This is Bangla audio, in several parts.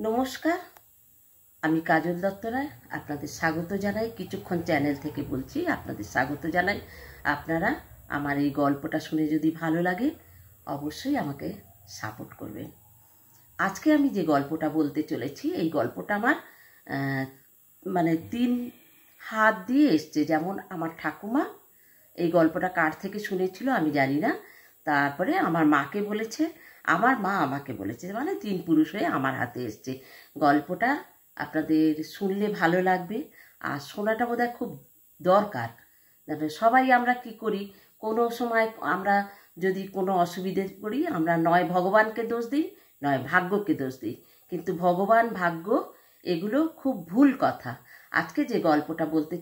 নমস্কার, আমি কাজল দত্ত রায় আপনাদের স্বাগত জানাই। কিছুক্ষণ চ্যানেল থেকে বলছি, আপনাদের স্বাগত জানাই। আপনারা আমার এই গল্পটা শুনে যদি ভালো লাগে অবশ্যই আমাকে সাপোর্ট করবেন। আজকে আমি যে গল্পটা বলতে চলেছি, এই গল্পটা আমার মানে 3 হাত দিয়ে এসছে। যেমন আমার ঠাকুমা এই গল্পটা কার থেকে শুনেছিল আমি জানি না, তারপরে আমার মাকে বলেছে, আমার মা আমাকে বলেছে, মানে 3 পুরুষ হয়ে আমার হাতে এসছে। গল্পটা আপনাদের শুনলে ভালো লাগবে, আর শোনাটা বোধহয় খুব দরকার। সবাই আমরা কি করি, কোনো সময় আমরা যদি কোনো অসুবিধে পড়ি, আমরা নয় ভগবানকে দোষ দিই, নয় ভাগ্যকে দোষ দিই। কিন্তু ভগবান, ভাগ্য এগুলো খুব ভুল কথা। আজকে যে গল্পটা বলতে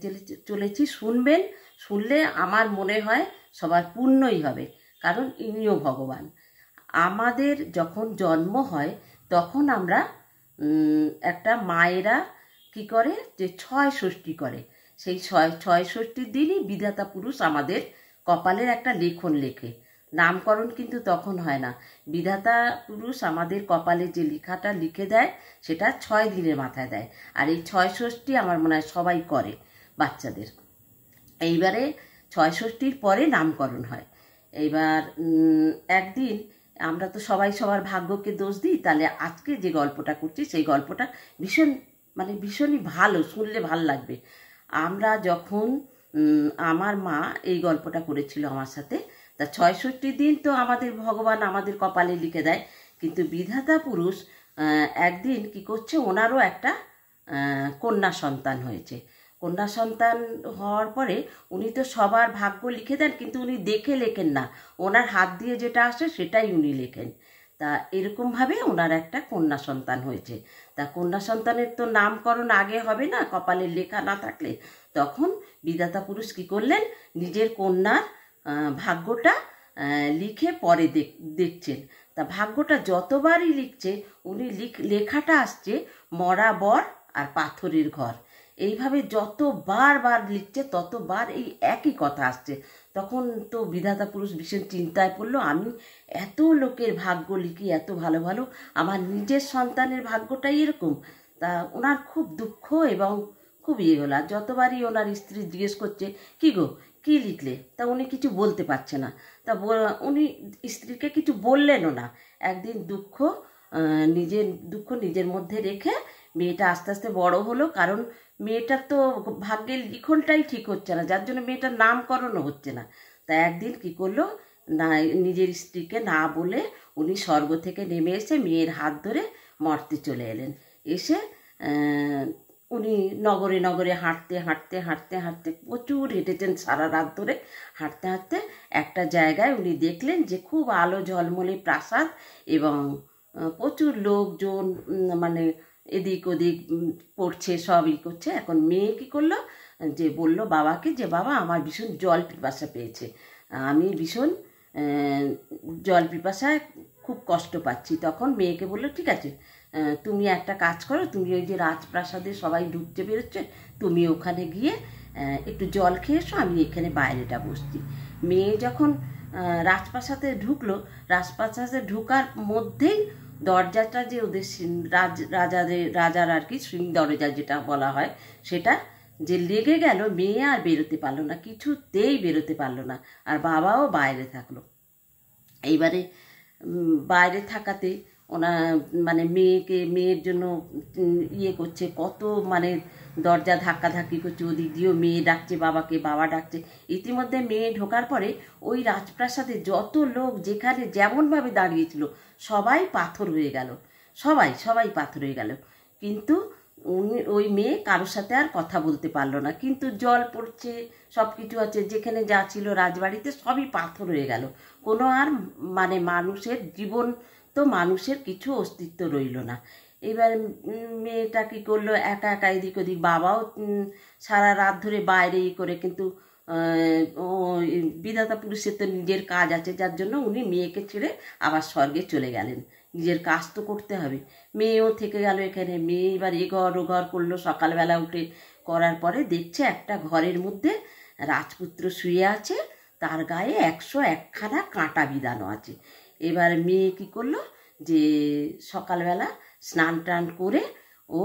চলেছি শুনবেন, শুনলে আমার মনে হয় সবার পুণ্যই হবে, কারণ ইনিও ভগবান। আমাদের যখন জন্ম হয় তখন আমরা একটা মায়েরা কি করে, যে 6 ষষ্ঠী করে। সেই 6 ষষ্ঠীর দিনই বিধাতা পুরুষ আমাদের কপালের একটা লেখন লেখে। নামকরণ কিন্তু তখন হয় না। বিধাতা পুরুষ আমাদের কপালে যে লেখাটা লিখে দেয় সেটা 6 দিনের মাথায় দেয়। আর এই 6 ষষ্ঠী আমার মনে হয় সবাই করে বাচ্চাদের। এইবারে 6 ষষ্ঠীর পরে নামকরণ হয়। এইবার একদিন আমরা তো সবাই সবার ভাগ্যকে দোষ দিই। তাহলে আজকে যে গল্পটা করছি সেই গল্পটা ভীষণই ভালো, শুনলে ভাল লাগবে। আমরা যখন আমার মা এই গল্পটা করেছিল আমার সাথে, তা 6 ষষ্ঠীর দিন তো আমাদের ভগবান আমাদের কপালে লিখে দেয়। কিন্তু বিধাতা পুরুষ একদিন কি করছে, ওনারও একটা কন্যা সন্তান হয়েছে। কন্যা সন্তান হওয়ার পরে উনি তো সবার ভাগ্য লিখে দেন, কিন্তু উনি দেখে লেখেন না, ওনার হাত দিয়ে যেটা আসে সেটাই উনি লেখেন। তা এরকমভাবে ওনার একটা কন্যা সন্তান হয়েছে। তা কন্যা সন্তানের তো নামকরণ আগে হবে না, কপালের লেখা না থাকলে। তখন বিধাতা পুরুষ কী করলেন, নিজের কন্যার ভাগ্যটা লিখে পরে দেখছেন। তা ভাগ্যটা যতবারই লিখছে, উনি লেখাটা আসছে মরা বর আর পাথরের ঘর। এইভাবে যতবার লিখছে ততবার এই একই কথা আসছে। তখন তো বিধাতা পুরুষ ভীষণ চিন্তায় পড়লো, আমি এত লোকের ভাগ্য লিখি এত ভালো ভালো, আমার নিজের সন্তানের ভাগ্যটাই এরকম। তা ওনার খুব দুঃখ এবং খুব হলো। আর যতবারই ওনার স্ত্রী জিজ্ঞেস করছে, কী গো কী লিখলে, তা উনি কিছু বলতে পারছে না। তা উনি স্ত্রীকে কিছু বললেনও না। একদিন নিজের মধ্যে রেখে মেয়েটা আস্তে আস্তে বড় হলো। কারণ মেয়েটার তো ভাগ্যের লিখনটাই ঠিক হচ্ছে না, যার জন্য মেয়েটার নামকরণও হচ্ছে না। তা একদিন কি করলো না, নিজের স্ত্রীকে না বলে উনি স্বর্গ থেকে নেমে এসে মেয়ের হাত ধরে মর্তে চলে এলেন। এসে উনি নগরে নগরে হাঁটতে হাঁটতে হাঁটতে হাঁটতে প্রচুর হেঁটেছেন সারা রাত ধরে। হাঁটতে হাঁটতে একটা জায়গায় উনি দেখলেন যে খুব আলো ঝলমলে প্রাসাদ এবং প্রচুর লোকজন, মানে এদিক ওদিক পড়ছে, সবই করছে। এখন মেয়ে কী করলো, যে বলল বাবাকে, যে বাবা আমার ভীষণ জল পিপাসা পেয়েছে, আমি ভীষণ জল পিপাসায় খুব কষ্ট পাচ্ছি। তখন মেয়েকে বললো, ঠিক আছে তুমি একটা কাজ করো, তুমি ওই যে রাজপ্রাসাদে সবাই ঢুকতে বেরোচ্ছে, তুমি ওখানে গিয়ে একটু জল খেয়ে এসো, আমি এখানে বাইরেটা বসছি। মেয়ে যখন রাজপ্রাসাদে ঢুকলো, রাজপ্রাসাদে ঢুকার মধ্যেই দরজাটা, যে ওদের রাজার আর কি সিং দরজা যেটা বলা হয়, সেটা যে লেগে গেল, মেয়ে আর বেরোতে পারলো না, কিছুতেই বেরোতে পারলো না। আর বাবাও বাইরে থাকলো। এইবারে বাইরে থাকাতে ওনা মেয়ের জন্য করছে, কত দরজা ধাক্কাধাক্কি করছে, ওদিক দিয়েও মেয়ে ডাকছে বাবাকে, বাবা ডাকছে। ইতিমধ্যে মেয়ে ঢোকার পরে ওই রাজপ্রাসাদে যত লোক যেখানে যেমনভাবে দাঁড়িয়েছিল সবাই পাথর হয়ে গেল, সবাই পাথর হয়ে গেল। কিন্তু ওই মেয়ে কারোর সাথে আর কথা বলতে পারলো না। কিন্তু জল পড়ছে, সব কিছু আছে, যেখানে যা ছিল রাজবাড়িতে সবই পাথর হয়ে গেল। কোনো আর মানুষের জীবন, তো মানুষের কিছু অস্তিত্ব রইল না। এবার মেয়েটা কী করলো, একা একা এদিক ওদিক, বাবাও সারা রাত ধরে বাইরে করে, কিন্তু বিধাতা পুরুষের তো নিজের কাজ আছে, যার জন্য উনি মেয়েকে ছেড়ে আবার স্বর্গে চলে গেলেন। নিজের কাজ তো করতে হবে। মেয়েও থেকে গেল এখানে। মেয়ে এবার এঘর ওঘর করলো, সকালবেলা উঠে করার পরে দেখছে একটা ঘরের মধ্যে রাজপুত্র শুয়ে আছে, তার গায়ে 101খানা কাঁটা বিঁধানো আছে। এবার মেয়ে কী করলো, যে সকালবেলা স্নান টান করে ও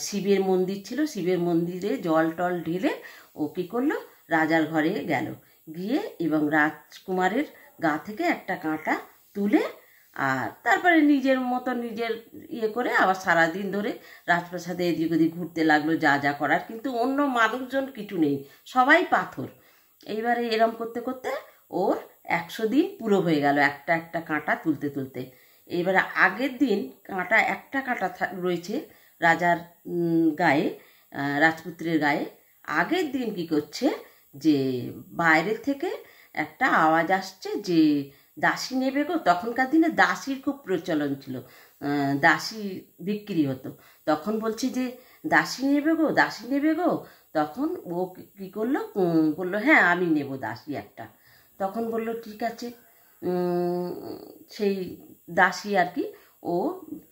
শিবের মন্দির ছিল, শিবের মন্দিরে জল টল ঢেলে ও কী করলো, রাজার ঘরে গেল, গিয়ে এবং রাজকুমারের গা থেকে একটা কাঁটা তুলে আর তারপরে নিজের মতো নিজের ইয়ে করে আবার সারাদিন ধরে রাজপ্রাসাদে এদিক ওদিক ঘুরতে লাগলো, যা যা করার। কিন্তু অন্য মানুষজন কিছু নেই, সবাই পাথর। এইবারে এরম করতে করতে ওর 100 দিন পুরো হয়ে গেল, একটা একটা কাঁটা তুলতে তুলতে। এইবারে আগের দিন কাঁটা, একটা কাঁটা রয়েছে রাজার গায়ে, রাজপুত্রের গায়ে। আগের দিন কি করছে, যে বাইরের থেকে একটা আওয়াজ আসছে যে দাসী নেবে গো। তখনকার দিনে দাসীর খুব প্রচলন ছিল, দাসী বিক্রি হতো। তখন বলছে যে দাসী নেবে গো, দাসী নেবে গো। তখন ও কী করলো, বললো হ্যাঁ আমি নেব দাসী একটা। তখন বলল ঠিক আছে, সেই দাসী আর কি ও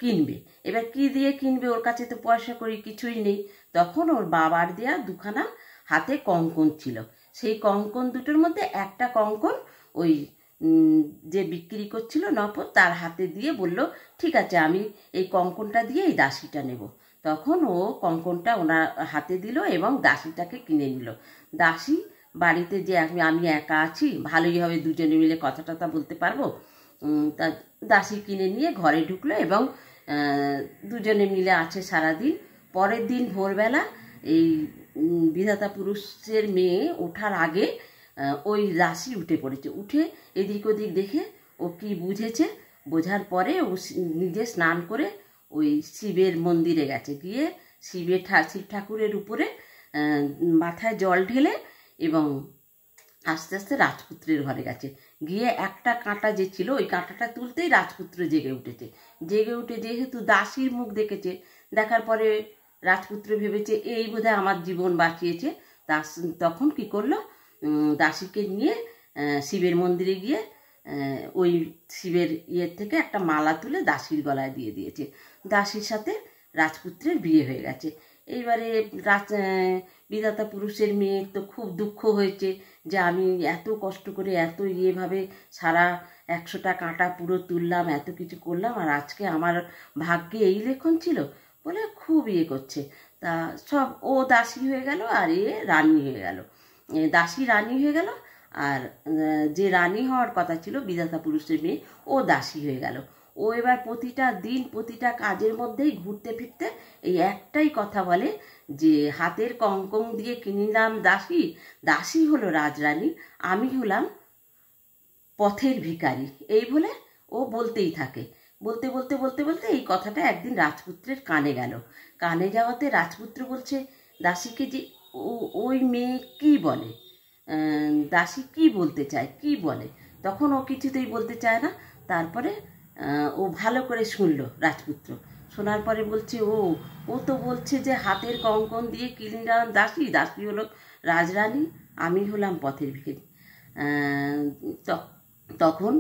কিনবে। এবার কি দিয়ে কিনবে, ওর কাছে তো পয়সা করি কিছুই নেই। তখন ওর বাবার দেয়া দুখানা হাতে কঙ্কন ছিল, সেই কঙ্কন দুটোর মধ্যে একটা কঙ্কন ওই যে বিক্রি করছিল নপর তার হাতে দিয়ে বলল ঠিক আছে আমি এই কঙ্কনটা দিয়ে এই দাসীটা নেব। তখন ও কঙ্কনটা ওনার হাতে দিল এবং দাসীটাকে কিনে নিল। দাসী বাড়িতে যে আমি একা আছি, ভালোই হবে দুজনে মিলে কথা টথা বলতে পারবো। তা দাসী কিনে নিয়ে ঘরে ঢুকলো এবং দুজনে মিলে আছে সারাদিন। পরের দিন ভোরবেলা এই বিধাতা পুরুষের মেয়ে ওঠার আগে ওই দাসী উঠে পড়েছে। উঠে এদিক ওদিক দেখে ও কি বুঝেছে, বোঝার পরে ও নিজে স্নান করে ওই শিবের মন্দিরে গেছে, গিয়ে শিব ঠাকুরের উপরে মাথায় জল ঢেলে এবং আস্তে আস্তে রাজপুত্রের ঘরে গেছে। গিয়ে একটা কাঁটা যে ছিল ওই কাঁটাটা তুলতেই রাজপুত্র জেগে উঠেছে। জেগে উঠে যেহেতু দাসীর মুখ দেখেছে, দেখার পরে রাজপুত্র ভেবেছে এই বোধহয় আমার জীবন বাঁচিয়েছে। তখন কি করলো, দাসীকে নিয়ে শিবের মন্দিরে গিয়ে ওই শিবের ইয়ের থেকে একটা মালা তুলে দাসীর গলায় দিয়ে দিয়েছে। দাসীর সাথে রাজপুত্রের বিয়ে হয়ে গেছে। এইবারে বিধাতা পুরুষের মেয়ে তো খুব দুঃখ হয়েছে যে আমি এত কষ্ট করে এত ইয়েভাবে সারা 100টা কাঁটা পুরো তুললাম, এত কিছু করলাম, আর আজকে আমার ভাগ্যে এই লেখন ছিল বলে খুব ইয়ে করছে। তা সব ও দাসী হয়ে গেল আর এ রানী হয়ে গেল, দাসী রানী হয়ে গেল, আর যে রানী হওয়ার কথা ছিল বিধাতা পুরুষের মেয়ে ও দাসী হয়ে গেল। ও এবার প্রতিটা দিন প্রতিটা কাজের মধ্যেই ঘুরতে ফিরতে এই একটাই কথা বলে যে হাতের কঙ্কন দিয়ে কিনলাম দাসী, দাসী হলো রাজরানী, আমি হলাম পথের ভিখারি। এই বলে ও বলতেই থাকে। বলতে বলতে বলতে বলতে এই কথাটা একদিন রাজপুত্রের কানে গেল। কানে যাওয়াতে রাজপুত্র বলছে দাসীকে যে ওই মেয়ে কি বলে, দাসী কি বলতে চায়, কি বলে। তখন ও কিছুতেই বলতে চায় না। তারপরে ও ভালো করে শুনলো রাজপুত্র। শোনার পরে বলছে ও তো বলছে যে হাতের কঙ্কন দিয়ে কিনলাম দাসী, দাসী হলো রাজরানী, আমি হলাম পথের ভিখারি। তখন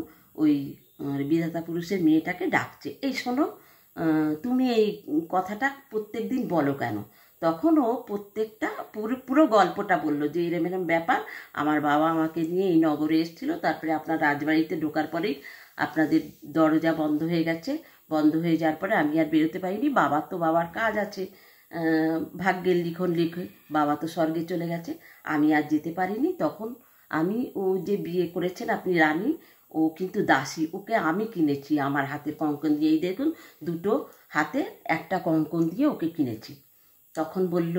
ওই বিধাতা পুরুষের মেয়েটাকে ডাকছে, এই শোনো তুমি এই কথাটা প্রত্যেক দিন বলো কেন। তখন ও প্রত্যেকটা পুরো গল্পটা বললো যে এরম এরম ব্যাপার, আমার বাবা আমাকে নিয়ে এই নগরে এসেছিলো, তারপরে আপনার রাজবাড়িতে ঢোকার পরেই আপনাদের দরজা বন্ধ হয়ে গেছে, বন্ধ হয়ে যাওয়ার পরে আমি আর বেরোতে পারিনি। বাবার কাজ আছে, ভাগ্যের লিখন লিখে বাবা তো স্বর্গে চলে গেছে, আমি আর যেতে পারিনি। তখন আমি ও যে বিয়ে করেছেন আপনি রানী, ও কিন্তু দাসী, ওকে আমি কিনেছি আমার হাতের কঙ্কন দিয়ে। এই দেখুন দুটো হাতে একটা কঙ্কন দিয়ে ওকে কিনেছি। তখন বলল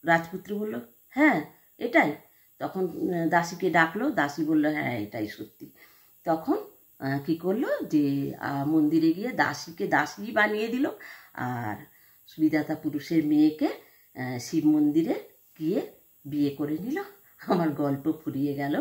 রাজপুত্র বলল হ্যাঁ এটাই। তখন দাসীকে ডাকলো, দাসী বলল হ্যাঁ এটাই সত্যি। তখন কি করলো যে মন্দিরে গিয়ে দাসীকে দাসী বানিয়ে দিল, আর বিধাতা পুরুষের মেয়েকে শিব মন্দিরে গিয়ে বিয়ে করে নিল। আমার গল্প ফুরিয়ে গেল।